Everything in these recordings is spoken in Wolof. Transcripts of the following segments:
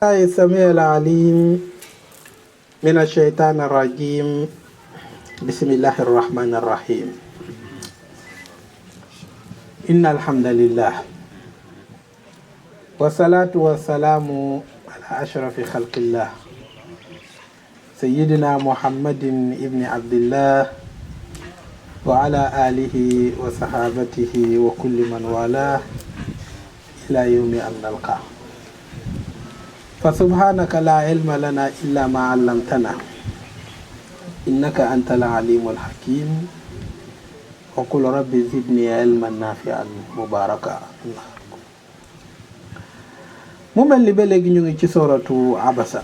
الله السميع العليم من الشيطان الرجيم بسم الله الرحمن الرحيم إن الحمد لله والصلاة والسلام على أشرف خلق الله سيدنا محمد ابن عبد الله وعلى آله وصحابته وكل من والاه إلى يوم أن نلقاه فسبحانك لا علم لنا إلا ما علمتنا إنك أنت العليم الحكيم وقل رب زدني علما نافعا مباركا mu mel ni ba léegi ñu ngi ci sooratu abasa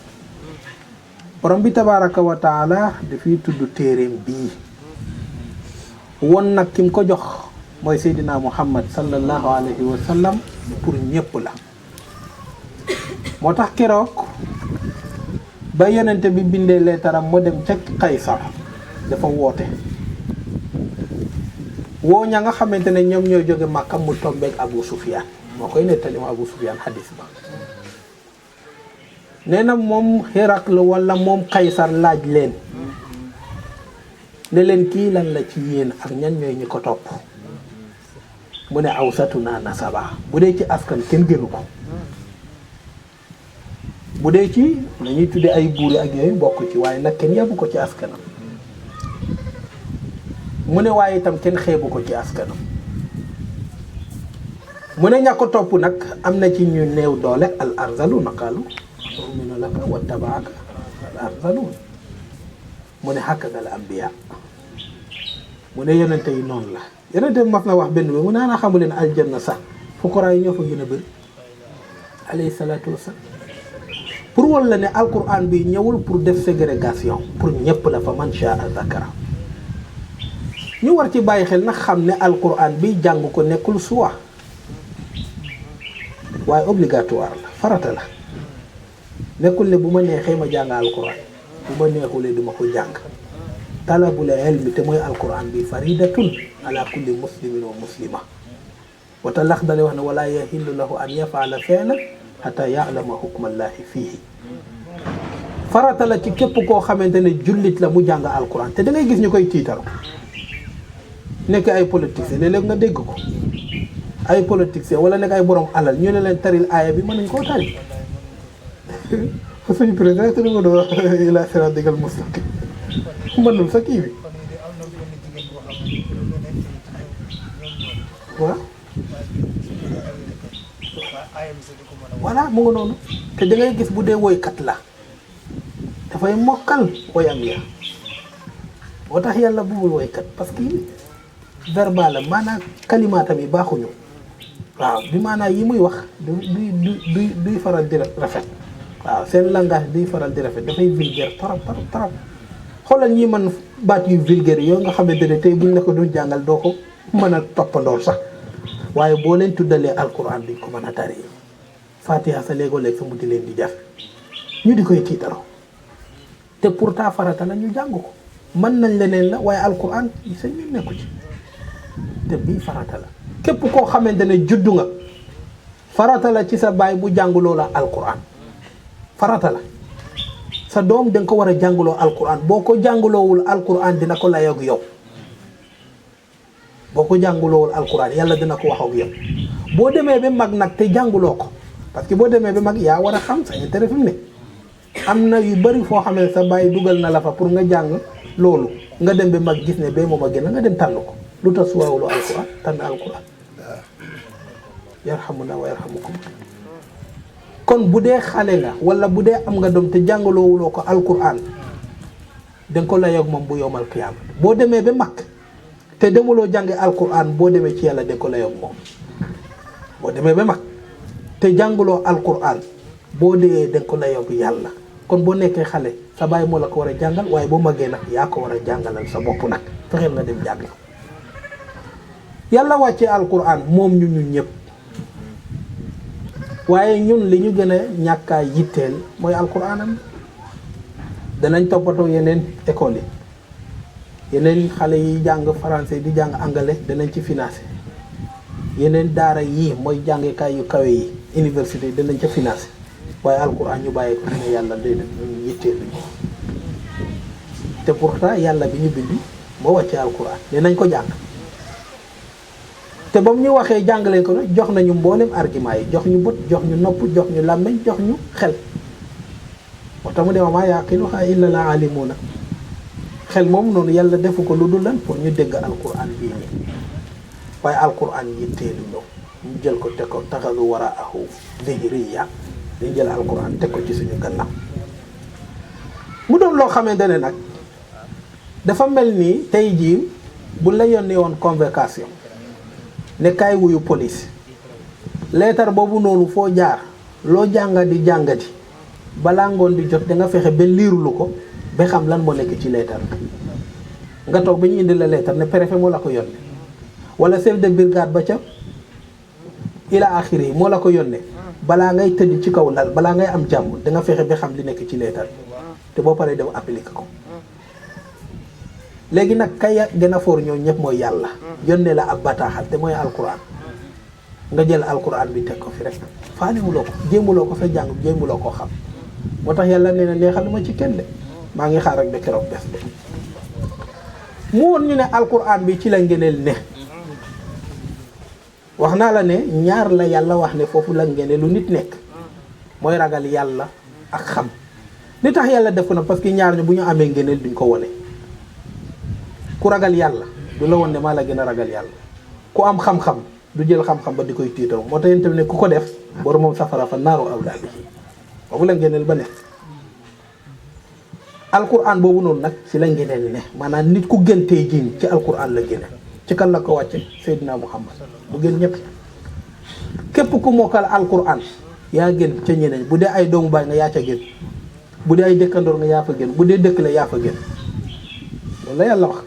borom bi tabaraka wa taala dafay tudd téeréem bii won nag ki mu ko jox mooy seydina muhammad sallallahu alayhi wa sallam pour ñépp la moo tax keroog ba yonente bi bindee leetaram mu dem ca Qaysar dafa woote woo ña nga xamante ne ñoom ñoo jóge Makka mu tombeek Abu Sufyaan moo koy nettali ma Abu Sufyaan xadis ba nee na moom Héracle wala moom Qaysar laaj leen ne leen kii lan la ci yéen ak ñan ñooy ñi ko topp mu ne awsatuna nasaba bu dee ci askan kenn gënu ko bu dee ci nañuy tudde ay buuri ak yooyu bokk ci waaye nag kenn yabu ko ci askanam mu ne waaye itam kenn xeebu ko ci askanam mu ne ña ko topp nag am na ci ñu néew doole al arzaluuna qaalu nu'minu laka wattabaaka al arzaluun mu ne hakada al anbiya mu ne yonente yi noonu la yonente bi mas na wax benn bi mu ne ana xamu leen aljanna sax fuqaraa yi ñoo fa gën a bëri alayhi salaatu wasalaam pour walla ne alquran bi ñëwul pour def ségrégation pour ñëpp la fa man shaa zakara ñu war ci bàyyi xel nag xam ne alquran bi jàng ko nekkul choix waaye obligatoire la farata la nekkul ne bu ma neexee ma jàng alquran bu ma neexulee duma ko jàng talabul ilmi te mooy alquran bi faridatun ala kulli muslimin wa muslima wata lax dale wax ne wala yahillu lahu an yafaala fi'lan hatta ya'lama hukmallahi fiihi farata la ci képp koo xamante ne jullit la mu jàng alquran te da ngay gis ñu koy tiital nekk ay politiciens léeg-léeg nga dégg ko ay politiciens wala nekk ay borom alal ñu ne leen taril aaya bi mën nañ koo tari fa suñu président te nga doon wax ila siraatal mustaqim mënul sa kii bi waaw voilà mu ngi noonu te da ngay gis bu dee woykat la dafay mokkal woyam ya moo tax yàlla bugul woykat parce que verbal la maanaam kalimaatam yi baaxuñu waaw bi maanaam yi muy wax duy faral di rafet waaw seen langage duy faral di rafet dafay vulgaire trop xoolal ñi man baat yu vulgaire yooyu nga xamante ne tey buñ la ko doon jàngal doo ko mën a toppandoor sax waaye boo leen tuddalee alquran duñ ko mën a tari fatiha sa léegoo-léeg sa mu di leen di def ñu di koy tiitaroo te pourtant farata la ñu jàng ko mën nañ leneen la waaye alquran seen ñu nekku ci te bii farata la képp koo xamante ne juddu nga farata la ci sa baay bu jànguloo la alquran farata la sa doom danga ko war a jànguloo alquran boo ko jànguloowul alquran dina ko layoog yow boo ko jànguloowul alquran yàlla dina ko wax ak yow boo demee ba mag nag te jànguloo ko parce que boo demee ba mag yaa war a xam sa intérêt fi mu ne am na yu bari foo xam ne sa bàyyi dugal na la fa pour nga jàng loolu nga dem ba mag gis ne ba moom a gën a nga dem tànn ko lu tax suwaawulu alquran tànn alquran yarhamuna wa yarhamukum kon bu dee xale nga wala bu dee am nga doom te jàngaloowuloo ko alquran danga ko layoog moom bu yowmal qiyaama boo demee ba mag te demuloo jàngi alquran boo demee ci yàlla danga ko layoog moom boo demee ba mag te jànguloo alquran boo dee danga ko layoog yàlla kon boo nekkee xale sa baay moo la ko war a jàngal waaye boo màggee nag yaa ko war a jàngalal sa bopp nag fexeel nga dem jàng yàlla wàccee alquran moom ñun ñëpp waaye ñun li ñu gën a ñàkkaa yitteel mooy alquranam danañ toppatoo yeneen école yi yeneen xale yi jàng français di jàng anglais danañ ci financé yeneen daara yii mooy jàngekaay yu kawe yi université danañ ca financé waaye alquran ñu bàyyi ko ne yàlla déedéet ñun yitteeluñ ko te pourtant yàlla bi ñu bind moo wàccee alquran ne nañ ko jàng te ba mu ñu waxee jàngaleen ko nag jox nañu mboolem argument yi jox ñu bët jox ñu nopp jox ñu làmmiñ jox ñu xel moo tax mu ne wa maa yaqiluhaa illa al aalimuuna xel moom noonu yàlla defu ko lu dul lan pour ñu dégg alquran bii nii waaye alquran yitteelu ñëw ñu jël ko teg ko taxalu waraahu zihriya dañ jël alquran teg ko ci suñu gannaaw mu doon loo xamante ne nag dafa mel ni tey jii bu la yónnee woon convocation ne kaay wuyu police leetar boobu noonu foo jaar loo jàngati balaa ngoon di jot da nga fexe ba liirulu ko ba xam lan moo nekk ci leetar nga toog ba ñu indi la leetar ne préfet moo la ko yónnee wala chef de brigade ba ca ila axiri moo la ko yónnee balaa ngay tëdd ci kaw lal balaa ngay am jàmm da nga fexe ba xam li nekk ci leetar te boo paree dem appliquer ko léegi nag kay gën a foor ñoo ñëpp mooy yàlla yónnee la ab bataaxal te mooy alquran nga jël alquran bi teg ko fi rek faalewuloo ko jéemuloo ko sa jàng jéemuloo ko xam moo tax yàlla nee na neexal ma ci kenn de maa ngi xaar rek ba keroog bés de mu woon ñu ne alquran bi ci la ngeneel ne wax naa la ne ñaar la yàlla wax ne foofu la ngeneel lu nit nekk mooy ragal yàlla ak xam li tax yàlla def ko na parce que ñaar ñu bu ñu amee ngeneel duñ ko wone ku ragal yàlla du la woon ne maa la gën a ragal yàlla ku am xam-xam du jël xam-xam ba di koy tiitaroo moo tax yéen tamit ne ku ko def borom moom safara fa naaru awlaa bihi boobu la ngeneel ba ne alquran boobu noonu nag si la ngeneel ne maanaam nit ku gën tey jii ci alquran la gëne ci kan la ko wàcce Seydina Muhammad bu gën ñëpp képp ku mokkal alquran yaa gën ca ñeneen bu dee ay doomu baay nga yaa ca gën bu dee ay dëkkandoor nga yaa fa gën bu dee dëkk la yaa fa gën loolu la yàlla wax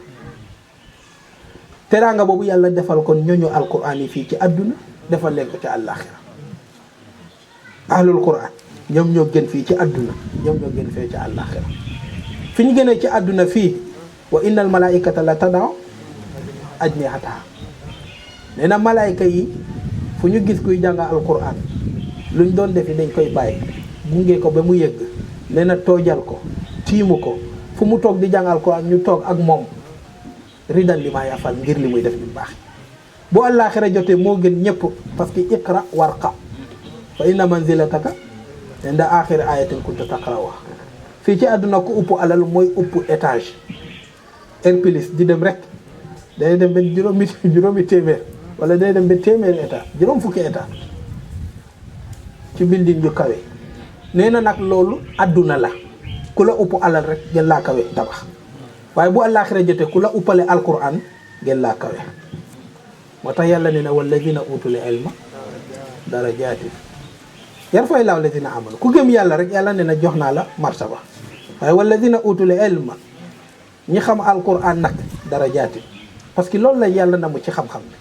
teraanga boobu yàlla defal kon ñooñu alquran yi fii ci àdduna defal leen ko ci àllaaxira ahlul quran ñoom ñoo gën fii ci àdduna ñoom ñoo gën fee ci àllaaxira fi ñu gënee ci àdduna fii wa innal malaikata la tadaw ajnihataha nee na malaayka yi fu ñu gis kuy jàng alquran luñ doon defi dañ koy bàyyi gunge ko ba mu yëgg nee na toojal ko tiimu ko fu mu toog di jàng alquran ñu toog ak moom ridan li maa yafal ngir li muy def lu baax bu àllaaxira jotee moo gën ñëpp parce que iqra warqa fa inna manzilataka inda axiri ayatin kunta taqrawa fii ci àdduna ko upp alal mooy upp étage R+ di dem rek day dem ba juróomi téeméer wala day dem ba téeméeri étage juróom fukki étage ci building yu kawe nee na nag loolu àdduna la ku la upp alal rek gën laa kawe tabax waaye bu àllaaxira jotee ku la uppale alquran gën laa kawe moo tax yàlla nee na walladina utul ilma darajaatin yarfa'u llaahu llazina amanu ku gëm yàlla rek yàlla nee na jox naa la martaba waaye walladina utul ilma ñi xam alquran nag darajaatin parce que loolu la yàlla namu ci xam-xam bi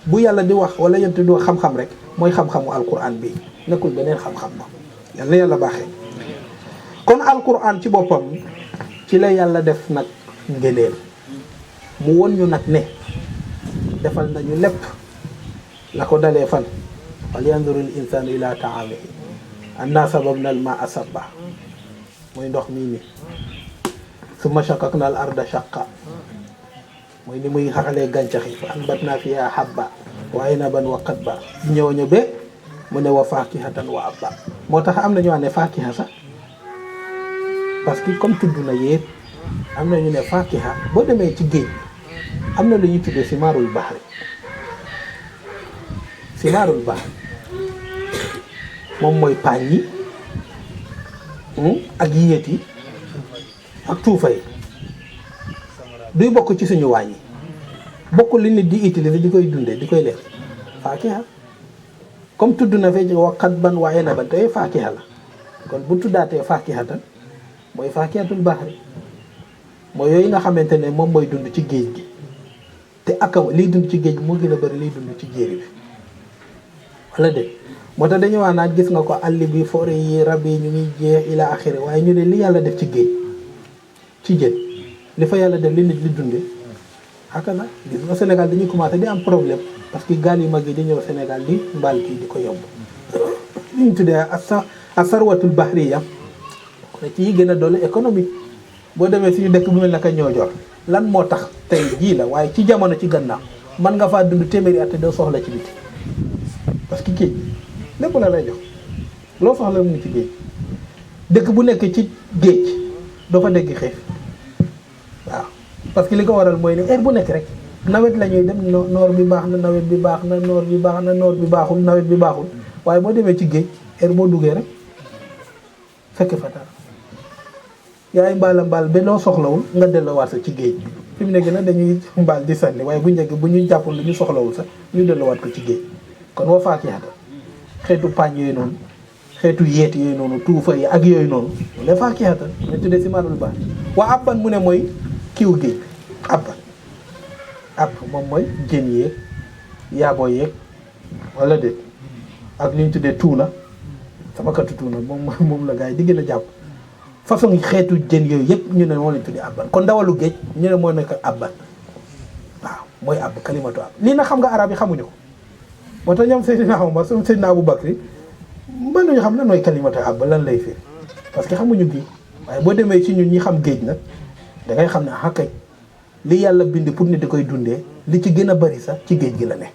bu yàlla di wax wala yent di wax xam-xam rek mooy xam-xamu alquran bi nekkul beneen xam-xam ba yàlla yàlla baaxee kon alquran ci boppam ci la yàlla def nag ngëneel mu won ñu nag ne defal nañu lépp la ko dalee fan wal yanzuril insaanu ila taamihi anna sababna al maa sabba mooy ndox mii ni summa shaqaqna al arda shaqqa mooy ni muy xaxalee gàncax yi fa anbatna fiha habba wa inaban wa qadba ñëw be mu ne wa faakihatan wa abba moo tax am na ñu wax ne faakiha sax parce que comme tudd na yépp am na ñu ne faakiha boo demee ci géej am na lu ñuy tuddee simaarul bahri moom mooy paañ yi ak yéet yi ak tuufa yi duy bokk ci suñu waañ yi bokk li nit di utiliser di koy dundee di koy lekk faakiha comme tudd na fee wa qadban wa inaban te faakiha la kon bu tuddaatee faakihatan mooy faakihatul bahri mooy yooyu nga xamante ne moom mooy dund ci géej gi te akam liy dund ci géej gi moo gën a bëri liy dund ci jéeri bi wala de moo tax dañu wax naan gis nga ko àll bi forêt yi rab yi ñu ngi jeex ila axiri waaye ñu ne li yàlla def ci géej ci jën li fa yàlla def li nit di dunde xaka la gis nga Sénégal dañuy commencé di am problème parce que gaal yu mag yi di ñëw Sénégal di mbaal kii di ko yomb li ñu tuddee asarwatul bahriya ne ci yi gën a doole économie boo demee suñu dëkk bu mel naka ñoo jor lan moo tax tey jii la waaye ci jamono ci gannaaw man nga faa dund téeméeri at doo soxla ci biti parce que géej lépp la lay jox loo soxla mu ngi ci géej dëkk bu nekk ci géej doo fa dégg xiif waaw parce que li ko waral mooy ne heure bu nekk rek nawet la ñuy dem noor bi baax na nawet bi baax na noor bi baax na noor bi baaxul nawet bi baaxul waaye boo demee ci géej heure boo duggee rek fekk fa dara yaay mbaala mbaal ba loo soxlawul nga delloowaat sa ci géej bi fi mu nekk nag dañuy mbaal di sànni waaye bu njëkk bu ñu jàppul lu ñu soxlawul sax ñu delloowaat ko ci géej kon woo faatihaata xeetu paañ yooyu noonu xeetu yeet yooyu noonu tuufa yi ak yooyu noonu la faatihaata ñu tuddee si maanul baax waa abban mu ne mooy kiiw géej bi abban ab moom mooy jën yeeg yaaboo yeeg wala déet ak li ñu tuddee tuuna sama katu tuuna moom la gars yi di gën a jàpp façon xeetu jën yooyu yëpp ñu ne moo lañ tuddee abban kon dawalu géej ñu ne moo nekk abban waaw mooy ab kalimatu ab lii nag xam nga arab yi xamuñu ko moo tax ñoom Seydina Omar su Seydina Abu Bakri mën nañu xam lan mooy kalimatu ab lan lay firi parce que xamuñu bii waaye boo demee ci ñun ñi xam géej nag da ngay xam ne ah kay li yàlla bind pour nit di koy dundee li ci gën a bari sax ci géej gi la ne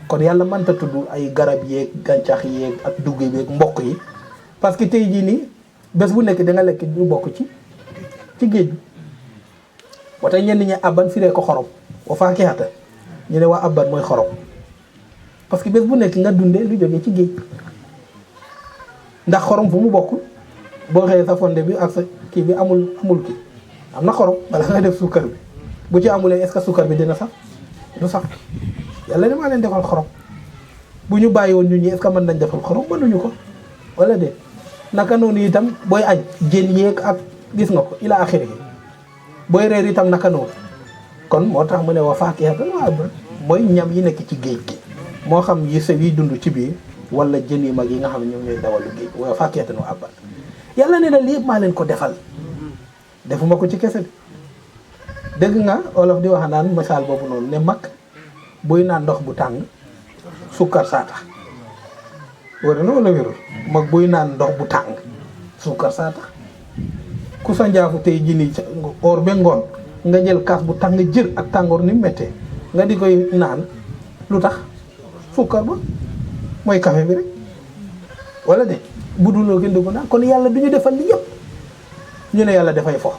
kon yàlla mënta tudd ay garab yeeg gàncax yeeg ak dugub yeeg mboq yi parce que tey jii nii bés bu nekk da nga lekk du bokk ci géej bi moo tax ñenn ñi abban firee ko xorom wa faakihatan ñu ne waa abban mooy xorom parce que bés bu nekk nga dundee lu jógee ci géej ndax xorom fu mu bokkul boo xëyee sa fonde bi ak sa kii bi amul kii am na xorom wala nga def suukar bi bu ci amulee est-ce que suukar bi dina sax du sax yàlla damaa leen defal xorom bu ñu bàyyi woon ñun ñi est-ce que mën nañ defal xorom mënuñu ko wala de naka noonu itam booy añ jën yeeg ak gis nga ko ila axiri booy reer itam naka noonu kon moo tax mu ne wa faakihatan wa abban mooy ñam yi nekk ci géej gi moo xam yi sew yi dund ci biir wala jën yu mag yi nga xam ne ñoom ñooy dawalu géej wa faakihatan wa abban yàlla ne na lii maa leen ko defal defuma ko ci kese bi dégg nga olof di wax naan misaal boobu noonu ne mag buy naan ndox bu tàng sukkar saa tax wala na wala wérul mag buy naan ndox bu tàng sukkar saa tax ku sa njaafu tey ji ni or ba ngoon nga jël kaas bu tàng jër ak tàngoor ni mu méttee nga di koy naan lu tax sukkar ba mooy café bi rek wala de bu duloo gën dugg naan kon yàlla du ñu defal li yëpp ñu ne yàlla dafay fo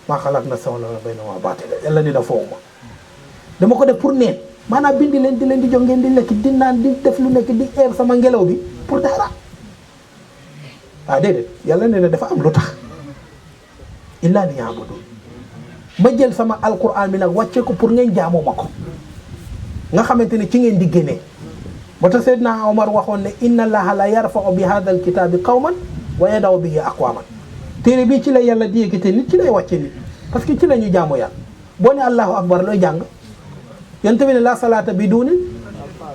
maa xalaat na sama la bay na maa baatila yàlla ni na foofu ma dama ko def pour neen maanaam bindi leen di leen di jox ngeen di lekk di naan di def lu nekk di air sama ngelaw bi pour dara waaw déedéet yàlla nee na dafa am lu tax illaa liya'budun ma jël sama alquran bi nag wàcce ko pour ngeen jaamoo ma ko nga xamante ne ci ngeen di génnee moo tax Seydina Omar waxoon ne inna allaha la yarfa'u bi hadha alkitabi qawman wa yada'u bihi aqwaman téere bii ci la yàlla di yëkkate nit ci lay wàcce nit parce que ci la ñu jaamu yàlla boo ne allahu akbar looy jàng yéen tamit ne la salaata bi duunin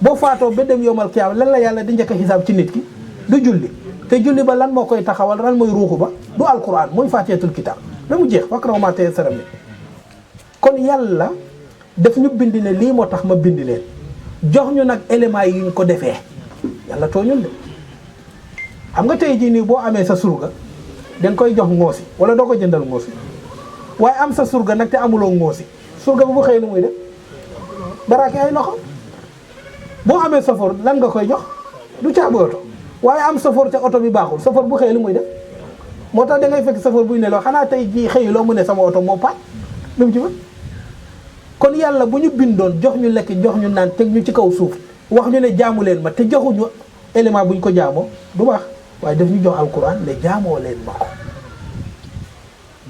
boo faatoo ba dem yowmal qiyaama lan la yàlla di njëkk a xisaab ci nit ki du julli te julli ba lan moo koy taxawal lan mooy ruuxu ba du alquran mooy fatihatul kitab ba mu jeex faqra'u maa tayassara min kon yàlla daf ñu bind ne lii moo tax ma bind leen jox ñu nag éléments yi ñu ko defee yàlla tooñul de xam nga tey jii nii boo amee sa surga danga koy jox ngoosi wala doo ko jëndal ngoosi waaye am sa surga nag te amuloo ngoosi surga bi bu xëy lu muy def baraake ay loxo boo amee safoor lan nga koy jox du caabi oto waaye am safoor te oto bi baaxul safoor bu xëy lu muy def moo tax da ngay fekk safoor buy neloo xanaa tey jii xëyuloo mu ne sama oto moo paaj lu mu ci mën kon yàlla bu ñu bindoon jox ñu lekk jox ñu naan teg ñu ci kaw suuf wax ñu ne jaamu leen ma te joxuñu élément bu ñu ko jaamoo du baax waaye daf ñu jox alquran ne jaamoo leen ma ko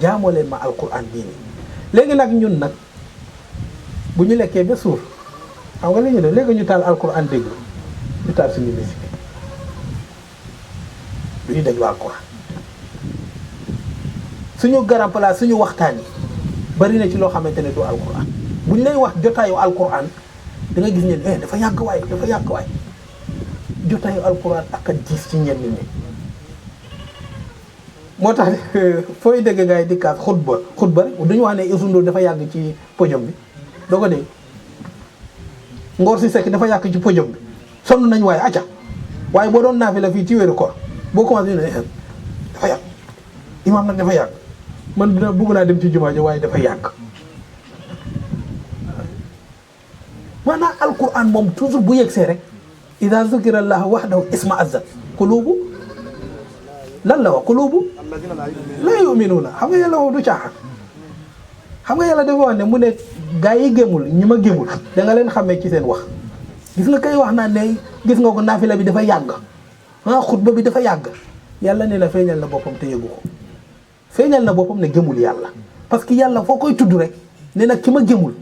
jaamoo leen ma alquran bii nii léegi nag ñun nag bu ñu lekkee ba suur xam nga li ñu def léegi ñu taal alquran déglu ñu taal suñu musique du ñu déglu alquran suñu grand place suñu waxtaan yi bari na ci loo xamante ne du alquran bu ñu lay wax jotaayu alquran da nga gis ne dafa yàgg waay dafa yàgg waay jotaayu alquran ak a diis ci ñenn ñi moo tax fooy dégg ngay dikkaat xutba rek duñu wax ne Youssou Ndour dafa yàgg ci podium bi doo ko dégg Ngor si Seck dafa yàgg ci podium bi sonn nañ waaye acca waaye boo doon naafi la fii ci wéeru koor boo commencé ne imaam nag dafa yàgg man dina bëgg naa dem ci jumaa ji waaye dafa yàgg. maanaam alquran moom toujours bu yegsee rek ida zukira allah wahdahu isma azzat qulubu lan la wax qulubu laa yuminuuna xam nga yàlla moom du caaxaan. xam nga yàlla dafa wax ne mu ne gaa yi gémul ñi ma gémul da nga leen xamee ci seen wax. gis nga kay wax naa ne gis nga ko naafila bi dafa yàgg xutba bi dafa yàgg yàlla ne la feeñal na boppam te yëgu ko feeñal na boppam ne gëmul yàlla parce que yàlla foo koy tudd rek ne nag ki ma gëmul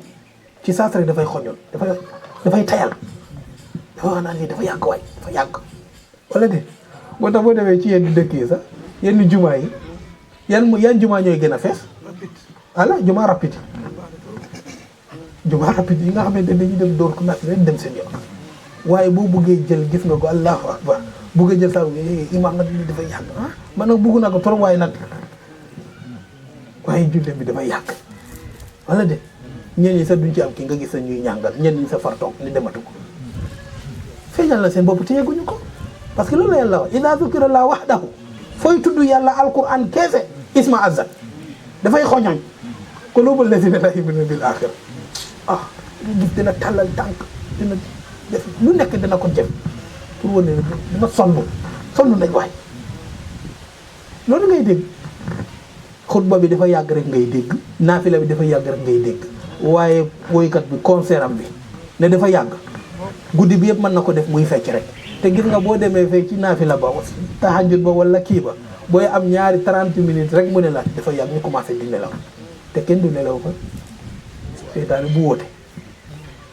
ci saas rek dafay xoñol dafay tayal dafa wax naa lii dafa yàgg waay dafa yàgg wala de moo tax boo demee ci yenn dëkk yi sax yenn jumaa yi yan jumaa ñooy gën a fees ala jumaa rapide yi nga xamante ne dañuy dem door ko natt rek dem seen yoon waaye boo buggee jël gis nga ko allahu akbar buggee jël sax imaam nag lii dafay yàgg man nag bugg naa ko trop waaye julli bi dafay yàgg wala de ñenn ñi sax duñ ci am kii nga gis sa ñuy ñàngal ñenn ñi sa far toog ni dematu ko feeñal na seen bopp te yegguñu ko parce que loolu la yàlla wax idaa zukira llaahu wahdahu fooy tudd yàlla alquran keese isma azzat dafay xoñoñ quluubul laziina laa yu'minuuna bil aaxira gis dina tàllal tànk dina def lu nekk dina ko jëf pour wane ne dina sonn nañ waay loolu ngay dégg xutba bi dafa yàgg rek ngay dégg naafila bi dafa yàgg rek ngay dégg waaye woykat bi concert am bi ne dafa yàgg guddi bi yëpp mën na ko def muy fecc rek te gis nga boo demee fee ci naafila ba tahajjud ba wala kii ba booy am ñaari 30 minutes rek mu ne la dafa yàgg ñu commencé di nelaw te kenn du nelaw fa seytaane bu wóote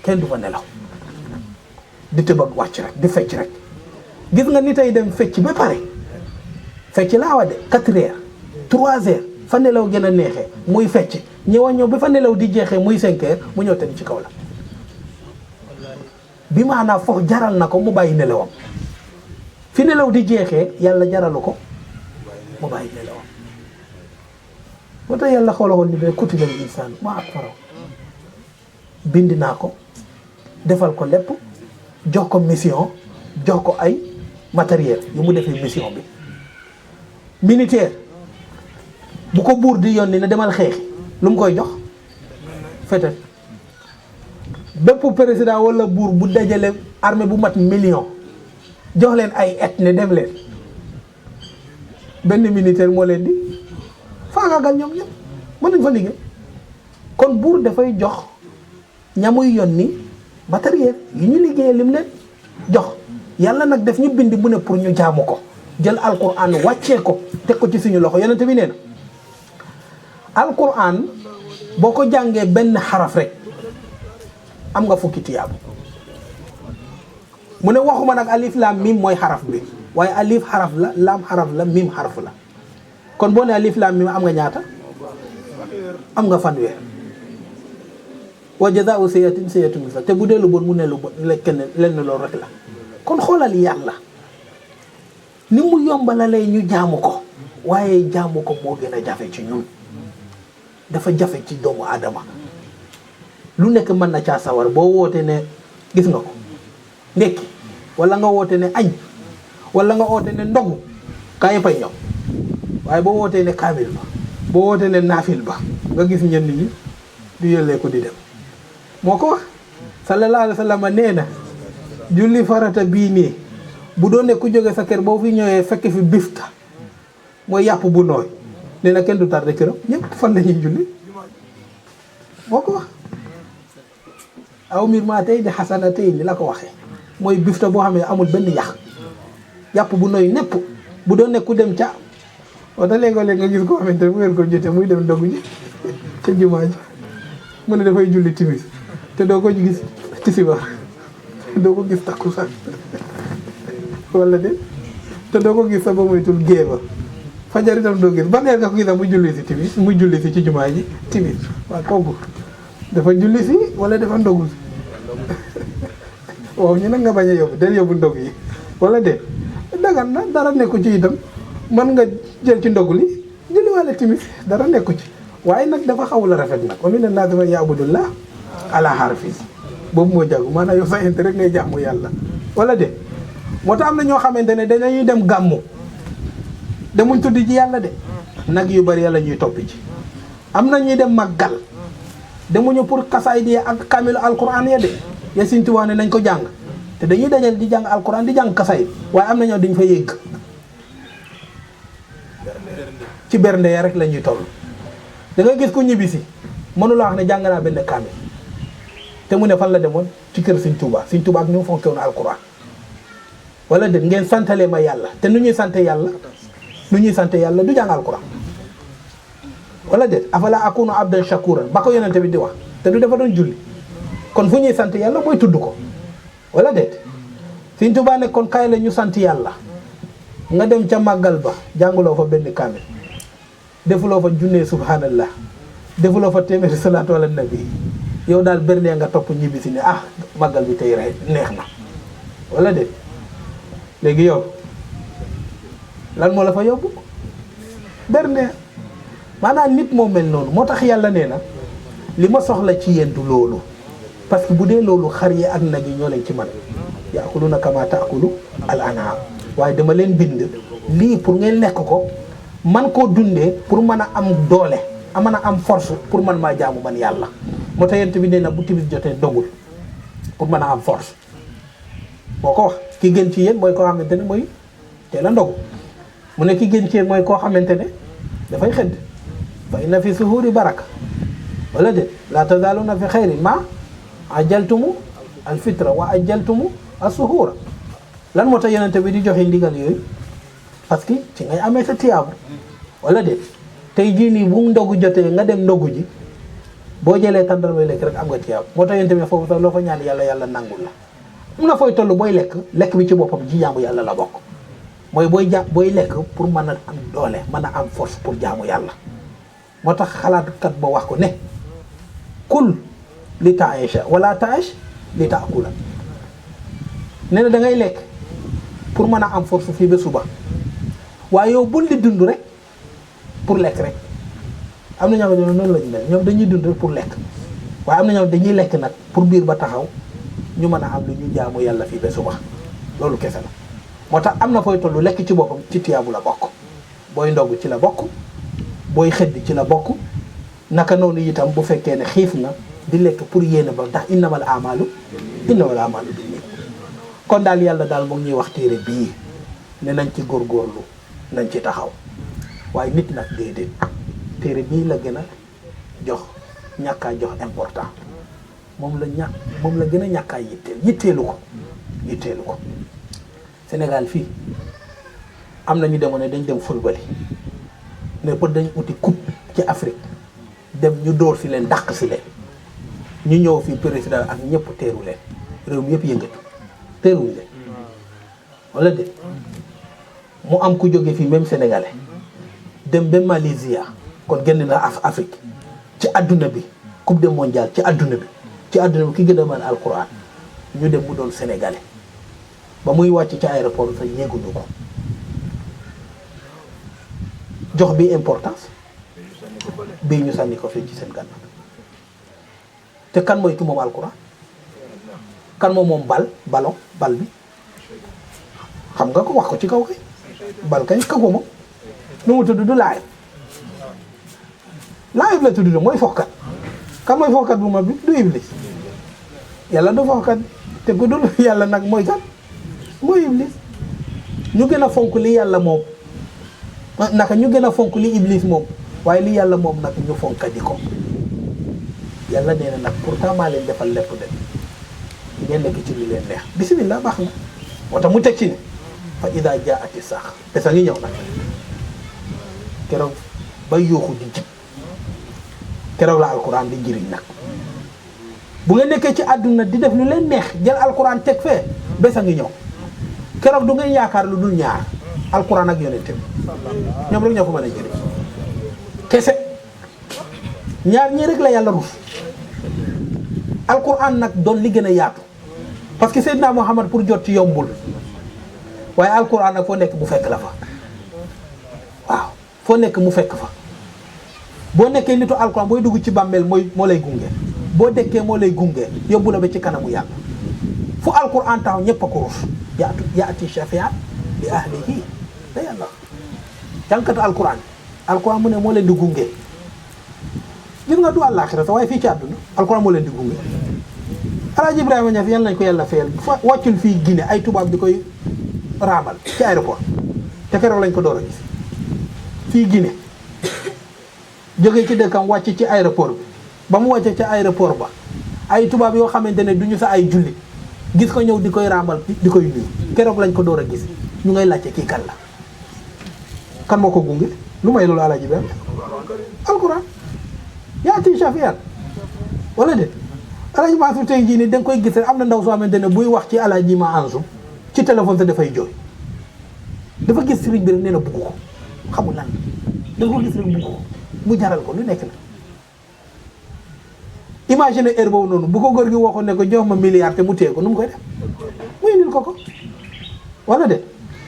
kenn du fa nelaw di tëb ak wàcc rek di fecc rek gis nga ni tey dem fecc ba pare fecc laa wa de 4 heures 3 heures fa nelaw gën a neexee muy fecc ñëw ba fa nelaw di jeexee muy 5 heures mu ñëw tëdd ci kaw la bi maanaam foofu jaral na ko mu bàyyi nelawam fi nelaw di jeexee yàlla jaralu ko mu bàyyi nelawam moo tax yàlla xoolal ni de kutibal insaan maa akfarahu bind naa ko defal ko lépp jox ko mission jox ko ay matériel yu mu defee mission bi militaire bu ko buur di yónni ne demal xeexi lu mu koy jox fetal bépp président wala buur bu dajale armée bu mat million jox leen ay et ne dem leen benn militaire moo leen di faagaagal ñoom ñëpp mën nañ fa liggéey kon buur dafay jox ñamuy yónni matériel yi ñu liggéeyee lim leen jox yàlla nag def ñu bind bu ne pour ñu jaamu ko jël alquran wàccee ko teg ko ci suñu loxo yonent bi nee na alquran boo ko jàngee benn xaraf rek am nga fukki tiyaabu mu ne waxuma nag alif laam mim mooy xaraf bi waaye alif xaraf la laam xaraf la mim xaraf la kon boo ne alif laam mim am nga ñaata am nga fanweer wa jazaa'u sayyi'atin sayyi'atun misluhaa te bu dee lu bon mu ne lu bon kenn lenn loolu rek la kon xoolal yàlla ni mu yombalalee ñu jaamu ko waaye jaamu ko moo gën a jafe ci ñun dafa jafe ci doomu aadama lu nekk mën na caa sawar boo wootee ne gis nga ko ndekki wala nga woote ne añ wala nga woote ne ndogu kaa yëpp ay ñëw waaye boo wootee ne kaamil ba boo wootee ne naafil ba nga gis ñenn ñi du yëlee ko di dem moo ko wax sallallahu alayhi wa sallam nee na julli farata bii nii bu doon ne ku jóge sa kër boo fi ñëwee fekk fi bifta mooy yàpp bu nooy nee na kenn du tardé këram ñëpp fan la ñuy julli moo ko wax aw mir maa tey di xasana tey ni la ko waxee mooy bifta boo xam ne amul benn yàpp bu nooy nepp bu doon ne ku dem ca wata léegoo-léeg nga gis ko xamante ne bu ngeen ko jotee muy dem dogu ji ca jumaa ji mu ne dafay julli timis te doo ko gis tisibaar doo ko gis takkusaan wala de te doo ko gis sa ba moytul gée ba fajar itam doo gis ban heure nga ko gis mu julli si timis mu julli si ci jumaa ji timis waaw kooku dafa julli si wala dafa ndogu si waaw ñu nag nga bañ a yóbbu del yóbbu ndog yi wala de dagan na dara nekku ci itam mën nga jël ci ndogu li julli wala timis dara nekku ci waaye nag dafa xaw la rafet nag wa mina naasi man ya'budullah ala harfi boobu moo jagu maanaam yow sa intérêt rek ngay jaamu yàlla wala de moo tax am na ñoo xamante ne dañuy dem gàmmu demuñ tuddi ji yàlla de nag yu bari yàlla ñuy toppi ci. am na ñuy dem màggal demuñu pour kasaay di ak kaamilu alquran ya de ya Sëñ Tuubaa ne nañ ko jàng te dañuy dajal di jàng alquran di jàng kasaay waaye am na ñoo dañ fa yëgg ci bernde ya rek la ñuy toll. da nga gis ku ñibbisi mënula wax ne jàng naa benn kaamil te mu ne fan la demoon ci kër Sëñ Tuubaa Sëñ Tuubaa ak ni mu fonke woon alquran wala déet ngeen santale ma yàlla te nu ñuy sante yàlla du jàng alquran wala déet afala akunu abdan shakuran ba ko yonente bi di wax te du dafa doon julli kon fu ñuy sant yàlla mooy tudd ko wala déet Sëñ Tuubaa ne kon kaay la ñu sant yàlla nga dem ca màggal ba jànguloo fa benn kaamil defuloo fa junnee subhanallah defuloo fa téeméeri salaatu ala nabi yow daal bernee nga topp ñibbi si ne màggal bi tey rey neex na wala déet léegi yow lan moo la fa yóbbu bernee maanaam nit moo mel noonu moo tax yàlla nee na li ma soxla ci yéen du loolu parce que bu dee loolu xar yi ak nag yi ñoo leen ci man yaakuluna kama taakulu al an'am waaye dama leen bind lii pour ngeen lekk ko man koo dundee pour mën a am doole mën a am force pour man maa jaamu man yàlla moo tax yent bi nee na bu timis jotee dogul pour mën a am force boo ko wax ki gën ci yéen mooy koo xamante ne mooy teel a ndogu mu ne ki gën ci yéen mooy koo xamante ne dafay xëdd fa inna fi suhuuri baraka wala de la tazaluna fi xayrin ma ajaltumu al fitra wa ajaltumu al suhuura lan moo tax yonente bi di joxe ndigal yooyu parce que ci ngay amee sa tiyaabu wala de tey jii nii bu ndogu jotee nga dem ndogu ji boo jëlee tàndarmay lekk rek am nga tiyaabu moo tax yonente bi foofu sax loo fa ñaan yàlla nangul la am na fooy toll booy lekk bi ci boppam ci jaamu yàlla la bokk mooy booy lekk pour mën a am doole mën a am force pour jaamu yàlla moo tax xalaatkat ba wax ko ne kul li taisha wala taish li taakula nee na da ngay lekk pour mën a am force fii ba suba waaye yow bul di dund rek pour lekk rek am na ñoo xam ne noonu lañu mel ñoom dañuy dund rek pour lekk waaye am na ñoo dañuy lekk nag pour biir ba taxaw ñu mën a am lu ñu jaamu yàlla fii ba suba loolu kese la moo tax am na fooy tollu lekk ci boppam ci tiyaabu la bokk booy ndogg ci la bokk booy xëddi ci la bokk naka noonu itam bu fekkee ne xiif na di lekk pour yéene ba ndax innamal amalu binniyaat kon daal yàlla daal mu ngi ñuy wax téere bii ne nañ ci góorgóorlu nañ ci taxaw waaye nit nag déedéet téere bii la gën a ñàkkaa jox important moom la gën a ñàkkaa yitteelu ko Sénégal fii am na ñu demoon ne dañ dem football ne pour dañ uti coupe ci Afrique dem ñu dóor si leen dàq si leen ñu ñëw fii président ak ñëpp teeru leen réew mi yëpp yëngatu teeruñ leen wala de mu am ku jóge fii même sénégalais dem ba Malaysia kon génn na Afrique ci adduna bi coupe du mondial ci adduna bi ki gën a mën alquran ñu dem mu doon sénégalais ba muy wàcc ci aéroport sax yéeguñu ko jox bi importance bii ñu sànni ko fii ci seen gànnaaw te kan mooy ki moom alquran kan moom bal bi xam nga ko wax ko ci kaw kay bal kañ ka ko moom nu mu tudd du laayib la tudd de mooy foxkat kan mooy foxkat bu mag bi du iblis yàlla du foxkat te ku dul yàlla nag mooy kan mooy iblis ñu gën a fonk li yàlla moom naka ñu gën a fonk li iblis moom waaye li yàlla moom nag ñu fonka di ko yàlla nee na nag pourtant maa leen defal lépp de ngeen nekk ci li leen neex bismillah baax na moo tax mu teg ci ne fa ida jaati saax besa ngi ñëw nag keroog ba yuuxu di jib keroog la alquran di njëriñ nag bu ngeen nekkee ci àdduna di def lu leen neex jël alquran teg fee besa ngi ñëw keroog du ngeen yaakaar lu dul ñaar alquran ak yonent bi ñoom rek ñoo ko mën a jëriñ kese ñaar ñii rek la yàlla rus alquran nag doon li gën a yaatu parce que Seydina Muhammad pour jot ci yombul waaye alquran nag foo nekk mu fekk la fa waaw foo nekk mu fekk fa boo nekkee nitu alquran booy dugg ci bàmmeel moo lay gunge boo dekkee moo lay gunge yóbbu la ba ci kanamu yàlla fu alquran taxaw ñëpp a ko rus yaati shafiat bi ahlihi da yàlla jànkatu alquran alquran mu ne moo leen di gunge gis nga du àllaaxira sax waaye fii ci àdduna alquran moo leen di gunge Alaaji Ibrahima Niass yal nañ ko yàlla fayal fa wàccul fii Guinée ay tubaab di koy raamal ci aéroport te keroog lañ ko door a gis fii Guinée jógee ci dëkkam wàcc ci aéroport bi ba mu wàcce ca aéroport ba ay tubaab yoo xamante ne du ñu sa ay jullit gis ko ñëw di koy raamal di koy nuyu keroog lañ ko door a gis ñu ngay laajte kii kan la kan moo ko gunge lu may loolu Alaaji Ibrahima alquran yaa ti shafiat wala de Alaaji Mansour tey jii nii da nga koy gis rek am na ndaw soo xamante ne buy wax ci Alaaji Mansour ci téléphone sa dafay jooy dafa gis sëriñ bi rek nee na bugg ko xamul lan dafa ko gis rek bugg ko mu jaral ko lu nekk la imagine heure boobu noonu bu ko góor gi waxoon ne ko jox ma milliard te mu téye ko nu mu koy def mu indil ko wala de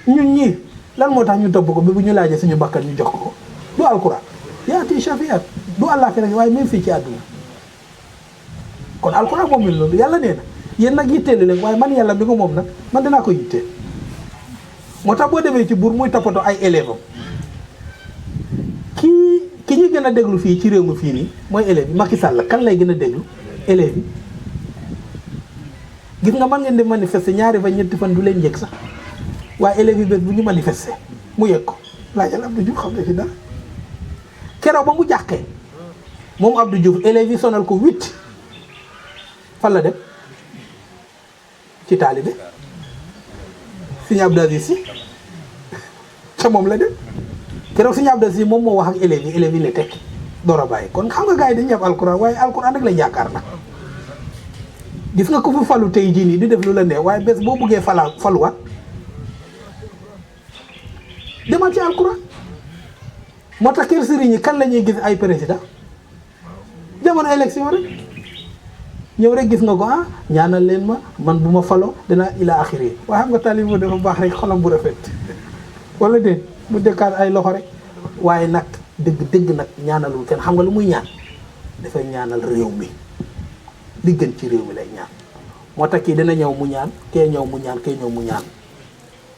ñun ñii lan moo tax ñu topp ko bi bu ñu laajee suñu bakkan ñu jox ko du alquran yaati shafiat du àllaaxira waaye même fii ci àdduna kon alquran moom la loolu yàlla nee na yéen nag yitteelu leen waaye man yàlla bi ko moom nag man dinaa ko yitteel moo tax boo demee ci buur muy toppatoo ay élèves am ki ñuy gën a déglu fii ci réew mi fii nii mooy élèves yi Macky Sall kan lay gën a déglu élèves yi gis nga mën ngeen di manifester ñaari fan ñetti fan du leen yëg sax waaye élèves yi bés bu ñu manifester mu yëg ko laajal Abdou Diouf xam ne ci dara keroog ba mu jàqee moom Abdou Diouf élèves yi sonal ko 8 fan la dem ci taalibe Sëñ Abdou Aziz Sy ca moom la dem keroog Sëñ Abdou Aziz Sy moom moo wax ak élèves yi ne tekki door a bàyyi kon xam nga gars yi dañuy am alquran waaye alquran rek lañ yaakaar na gis nga ko fu falu tey jii nii di def lu la neex waaye bés boo buggee faluwaat demal ci alquran moo tax kër sëriñ yi kan la ñuy gis ay président jamono élection rek ñëw rek gis nga ko ñaanal leen ma man bu ma faloo dina ila axiri waaye xam nga talib dafa baax rek xolam bu rafet wala déet mu dëkkaat ay loxo rek waaye nag dëgg nag ñaanalul kenn xam nga lu muy ñaan dafay ñaanal réew mi li gën ci réew mi lay ñaan moo tax kii dina ñëw mu ñaan kee ñëw mu ñaan kee ñëw mu ñaan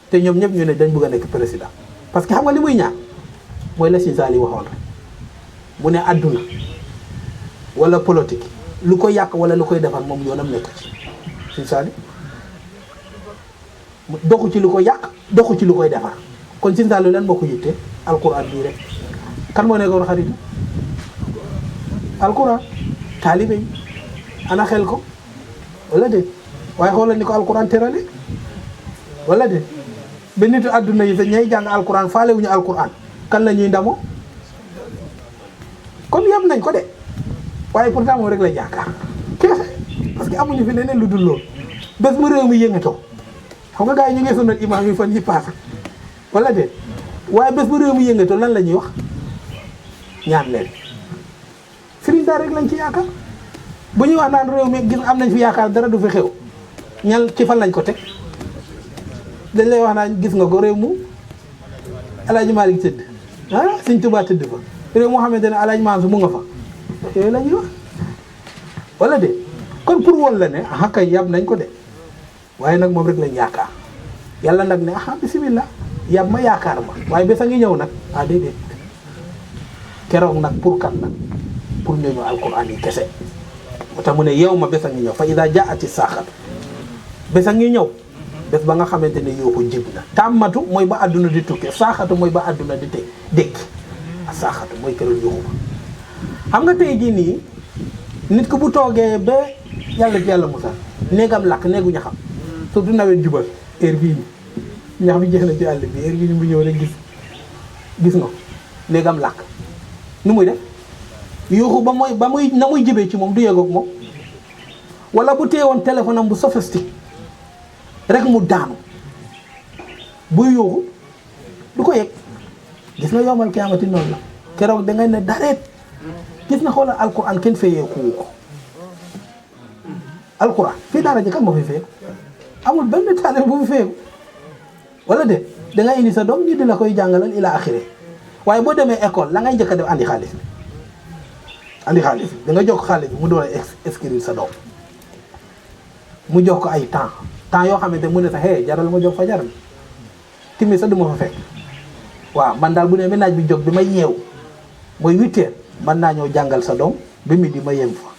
te ñoom ñëpp ñu ne dañ bëgg a nekk président parce que xam nga li muy ñaan mooy la Sëñ Saaliw waxoon rek mu ne àdduna wala politique lu ko yàq wala lu koy defar moom yoonam nekk ci Sëñ Saaliw doxu ci lu ko yàq doxu ci lu koy defar kon Sëñ Saaliw lan moo ko yitte alquran bii rek kan moo nekkoon xaritu alquran taalibe yi ana xel ko wala de waaye xoolal ni ko alquran terale wala de ba nitu àdduna yi sax ñay jàng alquran faale wuñu alquran kan la ñuy ndamoo kon yam nañ ko de waaye pourtant moom rek la yaakaar kese parce que amuñu fi leneen lu dul loolu bés bu réew mi yëngatoo xam nga gars yi ñu ngi sonal imam yi fan yi passé wala de waaye bés bu réew mi yëngatoo lan la ñuy wax ñaan leen sëriñ daara rek lañ ci yaakaar bu ñuy wax naan réew mi gis am nañ fi yaakaar dara du fi xew ñal ci fan lañ ko teg dañ lay wax naan gis nga ko réew mu Alaaji Maalik tëdd Sëñ Tuubaa tëdd fa réew moo xamante ne Alaaji Mansour mu nga fa yooyu la ñuy wax wala de kon pour woon la ne kay yab nañ ko de waaye nag moom rek lañ yaakaar yàlla nag ne bismillah yab ma yaakaar ma waaye bés a ngi ñëw nag déedéet keroog nag pour kan nag pour ñooñu alquran yi kese moo tax mu ne yow ma bés a ngi ñëw fa ida jaati saaxatu bés a ngi ñëw bés ba nga xamante ne yoo ko jib na tàmmatu mooy ba àdduna di tukki saaxatu mooy ba àdduna di dékk a saaxatu mooy keroog yoxu ba xam nga tey jii nii nit ko bu toogee ba yàlla musal néegam lakk néegu ñaxam surtout nawet jubal heure bii nii ñax bi jeex na ci àll bi heure bii nii bu ñëw rek gis nga néegam lakk nu muy def yuuxu ba muy na muy jibee ci moom du yëgoog moom wala bu teewoon téléphone am bu sophistique rek mu daanu buy yuuxu du ko yëg gis nga yombal kiyaamati noonu la keroog da ngay ne dareet gis na xoolal alquran kenn feyeeku ko alquran fii daara ji kan moo fi feyeeku amul benn taale bu fi feyeeku wala de da ngay indi sa doom ñu di la koy jàngalal ila axire waaye boo demee école la ngay njëkk a def andi xaalis bi da nga jox xaalis bi mu doon inscrire sa doom mu jox ko ay temps yoo xamante mu ne sax jaral ma jox fa jaral timi sax du ma fa fekk waaw man daal bu ne ba naaj bi jóg bi may yeew mooy 8h mën naa ñëw jàngal sa doom ba midi ma yem fa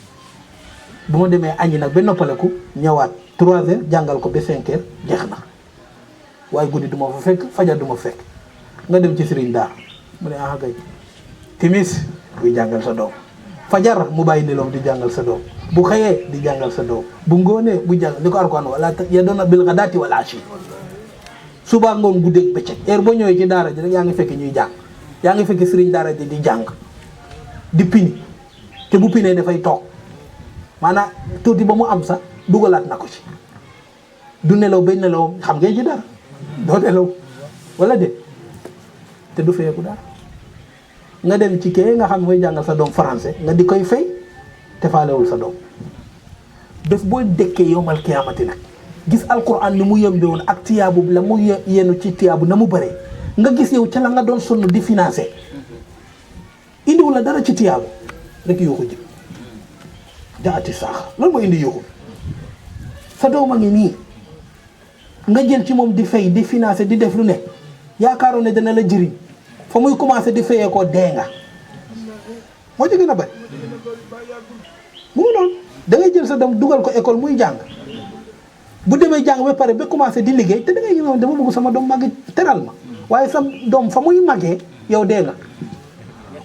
bu ma demee añi nag ba noppaleku ñëwaat 3h jàngal ko ba 5h jeex na waaye guddi du ma fa fekk fajar du ma fekk nga dem ci sëriñ daara mu ne ah kay timis buy jàngal sa doom fajar mu bàyyi nelaw di jàngal sa doom bu xëyee di jàngal sa doom bu ngoonee bu jàngal ni ko Alxuraan wala ya doona bil ghadaati wal ashi suba ngoon guddeeg bëccëg heure boo ñëwee ci daara ji rek yaa ngi fekk ñuy jàng yaa ngi fekk sëriñ daara ji di jàng di pini te bu pinee dafay toog maanaam tuuti ba mu am sax dugalaat na ko ci du nelaw ba nelaw xam ngeen ci dara doo nelaw wala de te du fayeeku dara nga dem ci kee nga xam mooy jàngal sa doom français nga di koy fay te faalewul sa doom bés boo dëkkee yowmal kiyaamati nag gis alquran ni mu yembe woon ak tiyaabu la mu yenu ci tiyaabu na mu bëree nga gis yow ca la nga doon sonn di financé indiwu la dara ci tiyaabu rek yuuxu ji jaati saax loolu moo indi yuuxu sa doom a ngi nii nga jël ci moom di fay di financé di def lu ne yaakaaroon ne dana la jëriñ fa muy commencé di fayee ko dee nga moo ci gën a bari mu ngi noonu da ngay jël sa doom dugal ko école muy jàng bu demee jàng ba pare ba commencé di liggéey te da ngay ñëw dama bëgg sama doom màgg teral ma waaye sa doom fa muy màggee yow dee nga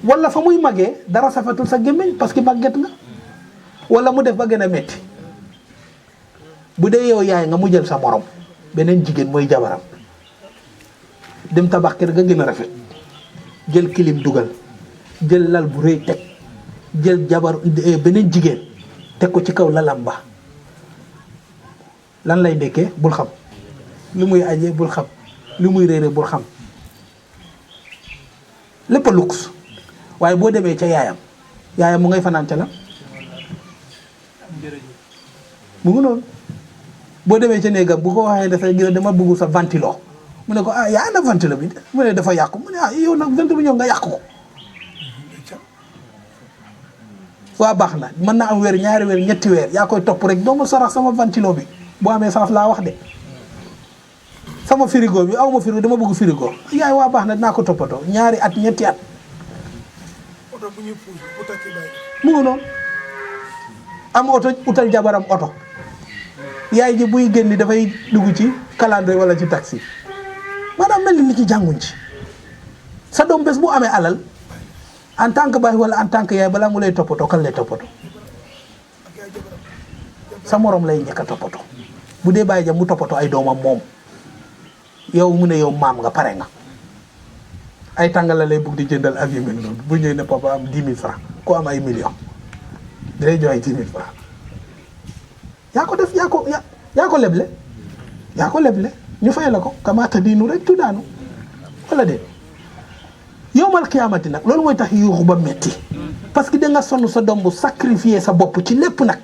wala fa muy màggee dara safetul sa gémmiñ parce que màgget nga wala mu def ba gën a metti bu dee yow yaay nga mu jël sa morom beneen jigéen mooy jabaram dem tabax kër ga gën a rafet jël kilim dugal jël lal bu rëy teg jël jabar beneen jigéen teg ko ci kaw lalam ba lan lay ndekkee bul xam lu muy añee bul xam lu muy réere bul xam lépp a luxe waaye boo demee ca yaayam mu ngay fanaan ca la mu ngi noonu boo demee ca néegam bu ko waxee dafa gën a dama bëgg sa ventilo mu ne ko ah yaa na ventilo bi mu ne dafa yàqu mu ne ah yow nag ventilo bi ñëw nga yàq ko waa baax na mën na am weer ñaari weer ñetti weer yaa koy topp rek doo ma sarax sama ventilo bi boo amee sens laa wax de sama frigo bi aw ma frigo dama bëgg frigo yaay waa baax na dinaa ko toppatoo ñaari at ñetti at mu ngi noonu am oto utal jabaram oto yaay ji buy génn dafay dugg ci calendrier wala ci taxi maanaam mel ni nit ci jànguñ ci sa doom bés bu amee alal en tant que baay wala en tant que yaay balaa mu lay toppatoo kan lay toppatoo sa morom lay njëkk a toppatoo bu dee bàyyi jam mu toppatoo ay doomam moom yow mu ne yow maam nga pare nga ay tàngal la lay bëgg di jëndal ak yu mel noonu bu ñëwee ne papa am 10 000 francs ko am ay millions dalay jox ay 10 000 francs yaa ko def yaa ko leble ñu fay la ko kamaata diinu rek tuddaanu wala de yowmal kiyaamati nag loolu mooy tax yuuxu ba metti parce que da nga sonn sa doom bu sacrifier sa bopp ci lépp nag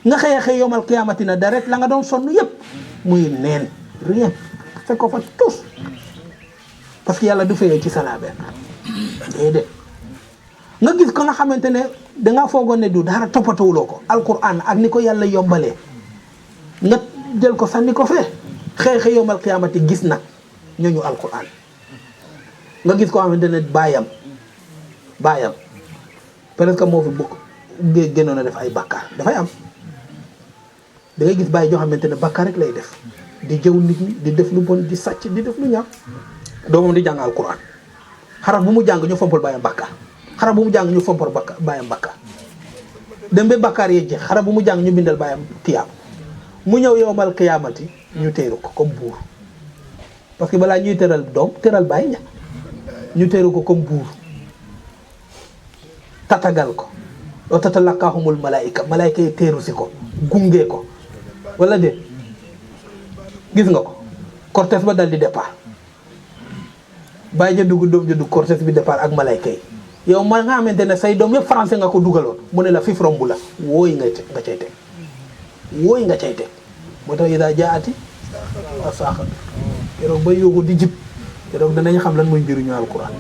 nga xëy yowmal kiyaamati na dara la nga doon sonn yépp muy neen rien fekk ko fa tous parce que yàlla du fayee ci salaabe déedéet nga gis ko nga xamante ne dangaa foogoon ne du dara toppatawuloo ko alquran ak ni ko yàlla yombalee nga jël ko sànni ko fee xëy yowmal kiyaamati gis nag ñooñu alquran nga gis ko xamante ne baayam peut-être que moo fi bokk gënoon a def ay bakkaar dafay am da ngay gis bàyyi joo xamante ne bakkaar rek lay def di jëw nit ñi di def lu bon di sàcc di def lu ñaaw doomam di jàng alquran xaraf bu mu jàng ñu fompal bàyyam bakkaar xaraf bu mu jàng ñu fompal bàyyam bakkaar dem ba bakkaar yee jeex xaraf bu mu jàng ñu bindal bàyyam tiyaab mu ñëw yowmal qiyaamati ñu teeru ko comme buur parce que balaa ñuy teral doom teral bàyyi ña ñu teeru ko comme buur tatagal ko o tatalaqaahumul malaayika yi teeru si ko gunge ko wala de gis nga ko cortège ba dal di départ bàyyi ja dugg doom ja dugg cortège bi départ ak malaayika yi yow ma nga xamante ne say doom yëpp français nga ko dugaloon mu ne la fif rombu la wooy nga cay teg moo tax idaa jaati waa saaxat keroog ba yóoxu di jib keroog danañ xam lan mooy njëriñu alquran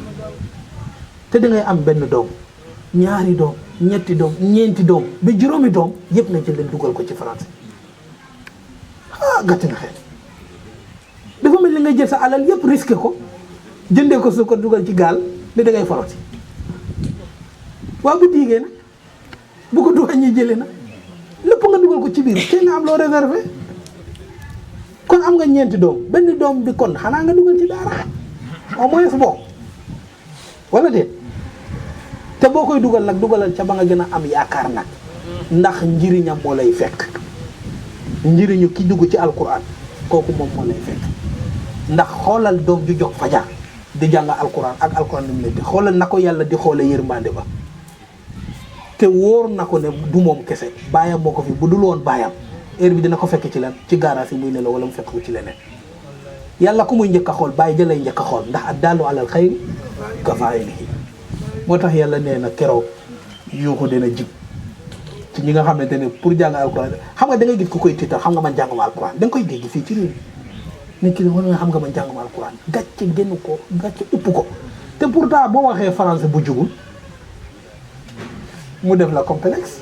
te da ngay am benn doom ñaari doom ñetti doom ñeenti doom ba juróomi doom yëpp nga jël leen dugal ko ci français gàtt na xel dafa mel ni nga jël sa alal yëpp risqué ko jëndee ko su ko dugal ci gaal ne da ngay faroti waa bu diigee nag bu ko duwaa ñuy jëlee nag lépp nga dugal ko ci biir te nga am loo réservé kon am nga ñeenti doom benn doom bi kon xanaa nga dugal ci daara au moins boo wala déet te boo koy dugal nag dugalal ca ba nga gën a am yaakaar nag ndax njëriñam moo lay fekk njëriñu ki dugg ci alquran kooku moom moo lay fekk ndax xoolal doom ju jóg fajar di jàng alquran ak alquran ni mu leen di xoolal na ko yàlla di xoole yërmande ba te wóor na ko ne du moom kese baayam moo ko fi bu dul woon baayam heure bi dina ko fekk ci lan ci gaaraas yi muy ne la wala mu fekk ko ci leneen yàlla ku muy njëkk a xool bàyyi jëlay njëkk a xool ndax addaalu alal xayri ka faa'ilihi moo tax yàlla nee na keroog yuuxu dina jib ci ñi nga xamante ne pour jàng alquran xam nga da ngay gis ku koy tiital xam nga man jànguma alquran da nga koy dégg fii ci réew mi nit ki ne wala nga xam nga man jànguma alquran gàcce génn ko gàcce upp ko te pourtant boo waxee français bu jugul mu def la complexe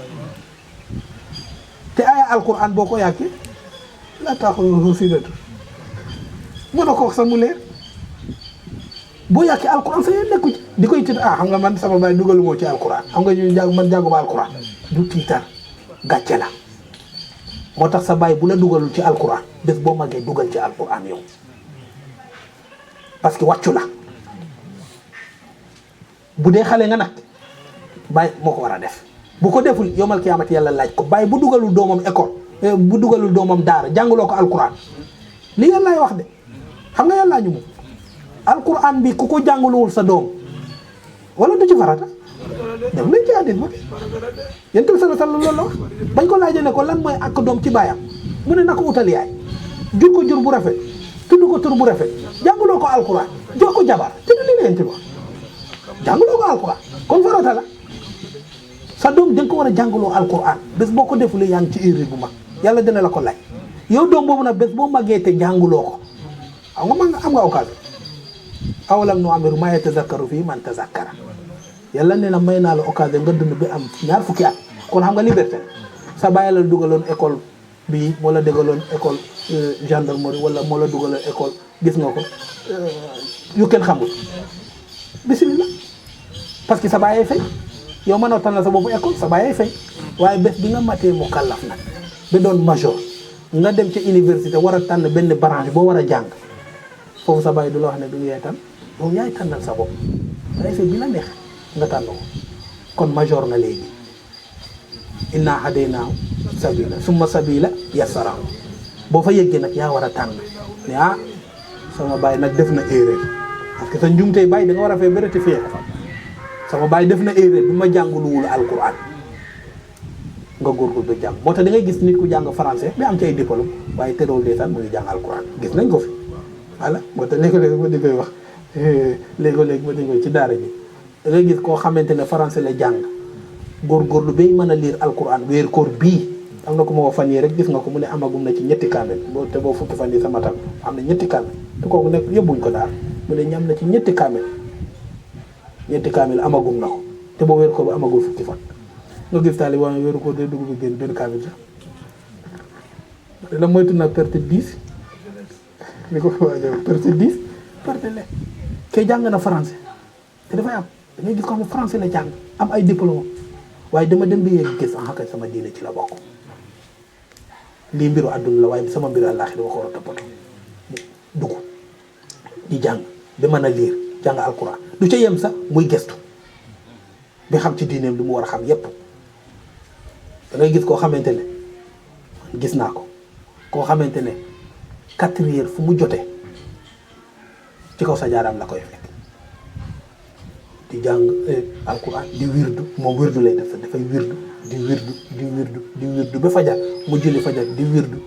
te aya alquran boo ko yàqee la taxul sinatu mën na ko wax sax mu leer boo yàqee alquran sa yéen nekku ci di koy tiit xam nga man sama baay dugalu moo ci alquran xam nga ñu jàng man jànguma alquran du tiitar gàcce la moo tax sa baay bu la dugalul ci alquran bés boo màggee dugal ci alquran yow parce que wàccu la bu dee xale nga nag baay moo ko war a def bu ko deful yomal kiyaamati yàlla laaj ko baay bu dugalul doomam école bu dugalul doomam daara jàngaloo ko alquran li yàllaay wax de xam nga yàllaa ñu moom alquran bi ku ko jàngaluwul sa doom wala du ci farata dem nañ ci hadith ba yéen tamit sallallahu alayhi wasallam loolu la wax bañ ko laajee ne ko lan mooy ak doom ci baayam mu ne na ko utal yaay jur ko jur bu rafet tudd ko tur bu rafet jàngaloo ko alquran jox ko jabar te du li leen ci wax jàngaloo ko alquran kon farata la sa doom da nga ko war a jàngaloo alquran bés boo ko defulee yaa ngi ci erreur bu mag yàlla dina la ko laaj yow doom boobu nag bés boo màggee te jàngaloo ko xam nga man am nga occasion awalam nu amiru maa yatazakkaru fii man tazakkara yàlla nee na may naa la occasion nga dund bi am ñaar fukki at kon xam nga liberté sa bàyyi la dugaloon école bii moo la dégaloon école gendarmerie wala moo la dugaloon école gis nga ko yu kenn xamul bismillah parce que sa bàyyee fay yow mënoo tànn sa boobu école sa bàyyee fay waaye bés bi nga matee mu kàllaf nag ba doon major nga dem ca université war a tànn benn branche boo war a jàng foofu sa bàyyi du la wax ne du yaay tànn yow yaay tànnal sa bopp bàyyi fay bi la neex nga tànn ko kon major na léegi inna hadaynaahu sabila summa sabila yassarahu boo fa yëggee nag yaa war a tànn ne sama baay nag def na erreur parce que sa njumtey baay da nga war a fee ba rectifier ko sama baay def na erreur bi ma jànguluwul alquran nga góorgóorlu ba jàng moo tax da ngay gis nit ku jàng français ba am ci ay diplôme waaye terewul de mu ngi jàng alquran gis nañ ko fi voilà moo tax léegi-léegi ma di koy wax léegi-léegi ma di koy ci daara ji da ngay gis koo xamante ne français la jàng góorgóorlu bay mën a lire alquran weer koor bii am na ko ma wax fan yii rek gis nga ko mu ne amagum na ci ñetti kaamel boo te boo fukki fan yi sama tam am na ñetti kaamel te kooku nekk yóbbuñ ko daal mu ne ñam na ci ñetti kaamel amagum na ko te boo weer koor ba amagul fukki fan nga gis taali waa weeru koor day dugg bi génn benn kaamel sax da moytu na perte 10 li ko waajo perte 10 perte le kay jàng na français te dafay am da ngay gis ko xam français la jàng am ay diplôme waaye dama dem bi yegg gis kay sama diine ci la bokk lii mbiru àdduna la waaye sama mbiru àllaaxira ko war a toppatoo dugg di jàng ba mën a liir jàng alquran du ca yem sax muy gestu bi xam ci diineem lu mu war a xam yépp da ngay gis koo xamante ne gis naa ko koo xamante ne 4 heures fu mu jotee ci kaw sa jaaraam la koy fekk di jàng alquran di wirdu moom wirdu lay def dafay wirdu di wirdu ba fajar mu julli fajar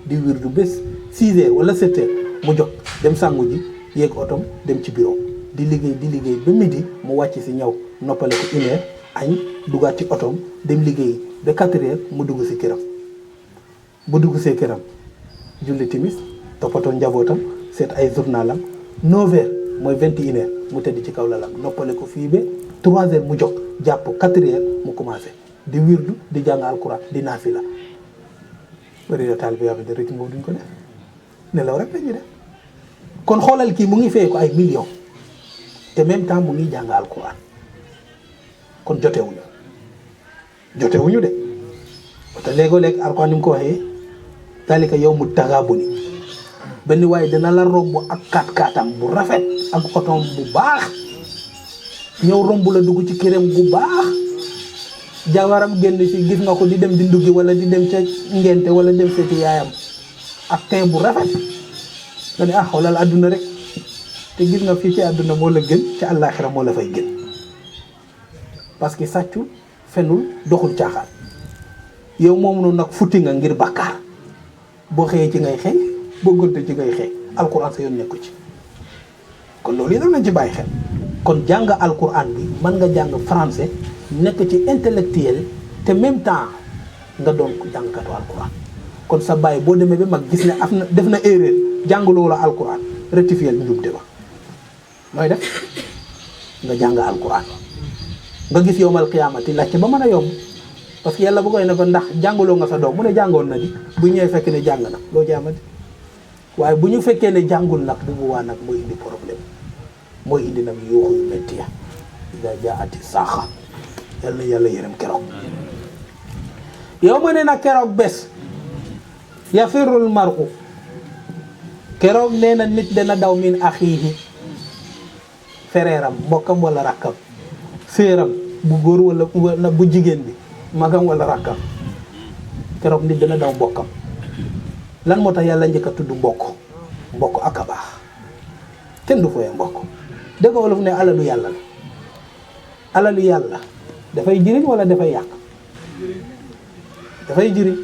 di wirdu bés 6 heures wala 7 heures mu jóg dem sangu ji yéeg otom dem ci bureau di liggéey ba midi mu wàcc si ñëw noppale ko 1 heure añ duggaat ci otom dem liggéey ba 4 heures mu dugg si këram bu dugg see këram julli timis toppatoo njabootam seet ay journalam 9 heures mooy 21 heures mu tëdd ci kaw lalam noppale ko fii ba 3 heures mu jóg jàpp 4 heures mu commencé di wirdu di jàng alquran di naafila bëri na taal bi yoo xam ne rythme boobu duñ ko def nelaw rek la ñuy def kon xoolal kii mu ngi fay ko ay millions te même temps mu ngi jàng alquran kon jotewuñu jotewuñu de te léegoo-léeg Alxuraan ni mu ko waxee dalika yawmu tagaabuni benn waaye dina la romb ak kaat-kaatam bu rafet ak otoom bu baax ñëw romb la dugg ci këram gu baax jawaram génn si gis nga ko di dem di nduggi wala di dem ca ngente wala dem seeti yaayam ak tey bu rafet nga ne xoolal àdduna rek te gis nga fii ci àdduna moo la gën ci àllaaxira moo la fay gën parce que sàccul fenul doxul caaxaan yow moom noonu nag futti nga ngir bàkkaar boo xëyee ci ngay xëy boo gonte ci ngay xëy alquran sa yoon nekku ci kon loolu yi nañ ci bàyyi xel kon jàng alquran bi mën nga jàng français nekk ci intellectuel te même temps nga doon jàngkatu alquran kon sa bàyyi boo demee ba mag gis ne def na erreur jàngaloo la alquran rectifier njumte ba nooy def nga jàng alquran nga gis yowmal qiyaamati laajte ba mën a yomb parce que yàlla bu koy ne ko ndax jàngaloo nga sa doom mu ne jàngoon na di bu ñëwee fekk ne jàng na loo jaamati waaye bu ñu fekkee ne jàngul nag bu boobaa nag mooy indi problème mooy indi nag yuuxu yu métti ya ida jaati saaxa yàlla na yàlla yërëm keroog yow ma ne nag keroog bés yafirul mar'u keroog nee na nit dana daw min axiihi fereeram mbokkam wala rakkam séeram bu góor wala bu jigéen bi magam wala rakkam keroog nit dana daw mbokkam lan moo tax yàlla njëkk a tudd mbokk ak a baax kenn du fooyee mbokk dëgg wolof ne alalu yàlla la alalu yàlla dafay jëriñ wala dafay yàq dafay jëriñ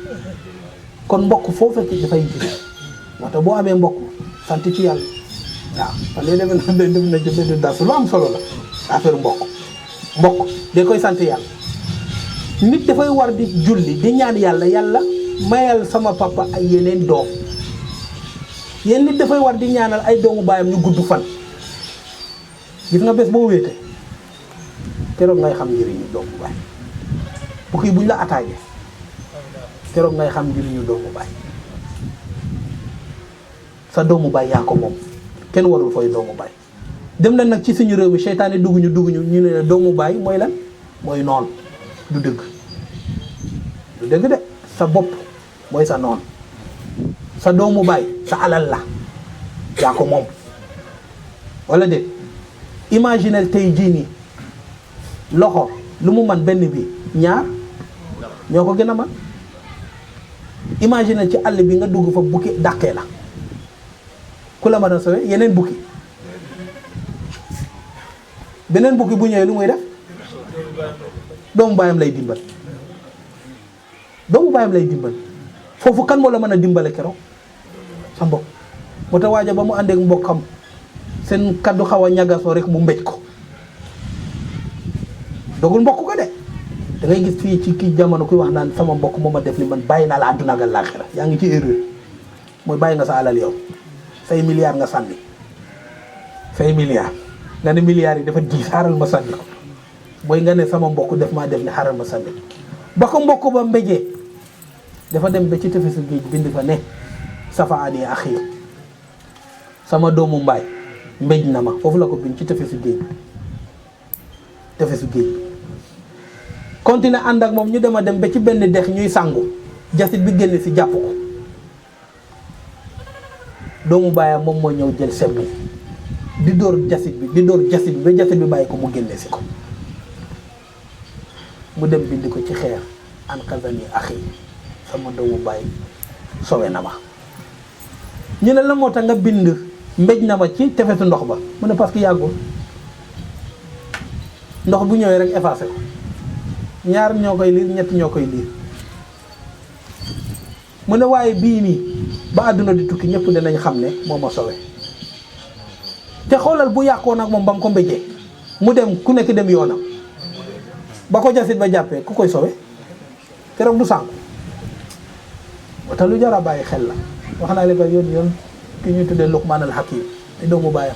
kon mbokk foo fekk dafay jëriñ moo tax boo amee mbokk sant ci yàlla waaw man de def na jëfe das lu am solo la affaire mbokk da koy sant yàlla nit dafay war di julli di ñaan yàlla mayal sama papa ay yeneen doom yéen nit dafay war di ñaanal ay doomu baayam ñu gudd fan gis nga bés boo wéete keroog ngay xam njëriñu doomu baay bu kii buñ la attaqué keroog ngay xam njëriñu doomu baay sa doomu baay yaa ko moom kenn warul fooy doomu baay dem na nag ci suñu réew mi seytaane dugguñu ñu ne doomu baay mooy lan mooy noon du dëgg de sa bopp mooy sa noon sa doomu baay sa alal la yaa ko moom wala déet imaginel tey jii nii loxo lu mu man benn bi ñaar ñoo ko gën a man imaginel ci àll bi nga dugg fa bukki dàqee la ku la mën a sowe yeneen bukki beneen bukki bu ñëwee lu muy def doomu baayam lay dimbal foofu kan moo la mën a dimbale keroog sa mbokk moo tax waaja ba mu àndeek mbokkam seen kaddu xaw a ñagasoo rek mu mbéj ko dogul mbokk ko de da ngay gis fii ci kii jamono kuy wax naan sama mbokk moo ma def li man bàyyi naa la àdduna ak laaxira yaa ngi ci erreur mooy bàyyi nga sa alal yow say milliards nga sànni say milliards nga ne milliards yi dafa diis xaaral ma sànni ko mooy nga ne sama mbokk def maa def ni xaaral ma sànni ba ko mbokk ba mbéjee dafa dem ba ci tefesu géej bind fa ne safaani axi sama doomu mbaay mbéj na ma foofu la ko bind ci tefesu géej continué ànd ak moom ñu dem a dem ba ci benn dex ñuy sangu jasit bi génn si jàpp ko doomu baayam moom moo ñëw jël semmi di dóor jasit bi ba jasit bi bàyyi ko mu génne si ko mu dem bind ko ci xeer an xasani axi sama doomu baay sowe na ma ñu ne la moo tax nga bind mbéj na ma ci tefesu ndox ba mu ne parce que yàggul ndox bu ñëwee rek effacé ko ñaar ñoo koy liir ñett ñoo koy liir mu ne waaye bii nii ba àdduna di tukki ñëpp dinañ xam ne moo ma sowe te xoolal bu yàqoon ak moom ba mu ko mbéjee mu dem ku nekk dem yoonam ba ko jasit ba jàppee ku koy sowe keroog du sànku te lu jar a bàyyi xel la wax naa leen ba yoon ki ñuy tuddee Luqmaan al Hakim te doomu baayam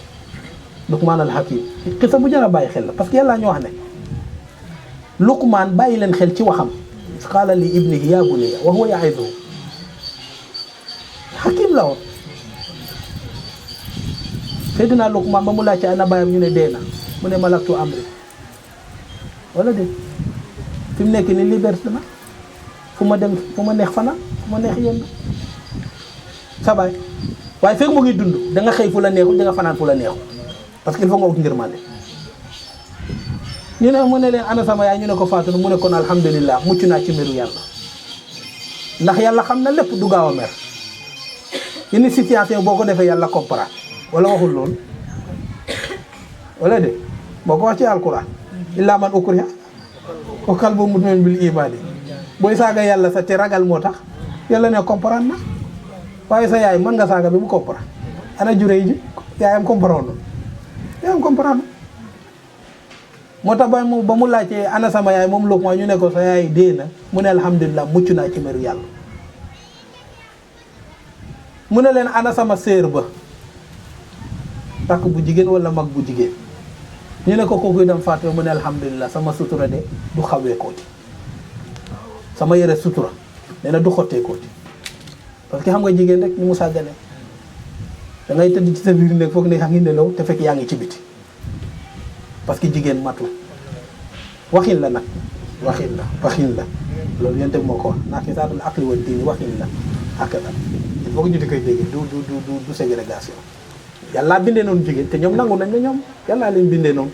Luqmaan al Hakim xisa bu jar a bàyyi xel la parce que yàlla ñu wax ne Luqmaan bàyyi leen xel ci waxam qaala li ibnihi yaa bunayya wa huwa ya'izuhu Hakim la woon Seydina Luqmaan ba mu laajte ana baayam ñu ne dee na mu ne malaktu amri wala dee fi mu nekk ni liberté na fu ma dem fu ma neex fanaan fu ma neex yéen sa baay waaye fekk mu ngi dund da nga xëy fu la neexul da nga fanaan fu la neexul parce que il faut nga ut ngërmande ñu ne mu ne leen ana sama yaay ñu ne ko faatu na mu ne kon alhamdulilah mucc naa ci mbiru yàlla ndax yàlla xam na lépp du gaaw a mer yenn situation boo ko defee yàlla comprendre wala waxul loolu wala de boo ko wax ci alquran illa man ukriha wa qalbuhu mutma'innun bil iman booy saaga yàlla sa te ragal moo tax yàlla ne comprendre na waaye sa yaay mën nga saaga bi mu comprendre ana juré ji yaayam comprendre yaayam comprendre moo tax ba mu laajtee ana sama yaay moom Luqmaan ñu ne ko sa yaay dee na mu ne alhamdulilah mucc naa ci meru yàlla mu ne leen ana sama séer ba takk bu jigéen wala mag bu jigéen ñu ne ko kooku dem faatu mu ne alhamdulilah sama sutura de du xawee kooti sama yére sutura nee na du xottee kooti parce que xam nga jigéen rek ni mu sàggane da ngay tëdd ci sa biir néeg foog ne yaa ngi nelaw te fekk yaa ngi ci biti parce que jigéen matul waxin la nag waxin la loolu yéen tamit moo ko wax naa ki saatul aqli wa diini waxin la ak la il faut que ñu di koy dégg du ségrégation yàlla bindee noonu jigéen te ñoom nangu nañ ne ñoom yàlla leen bindee noonu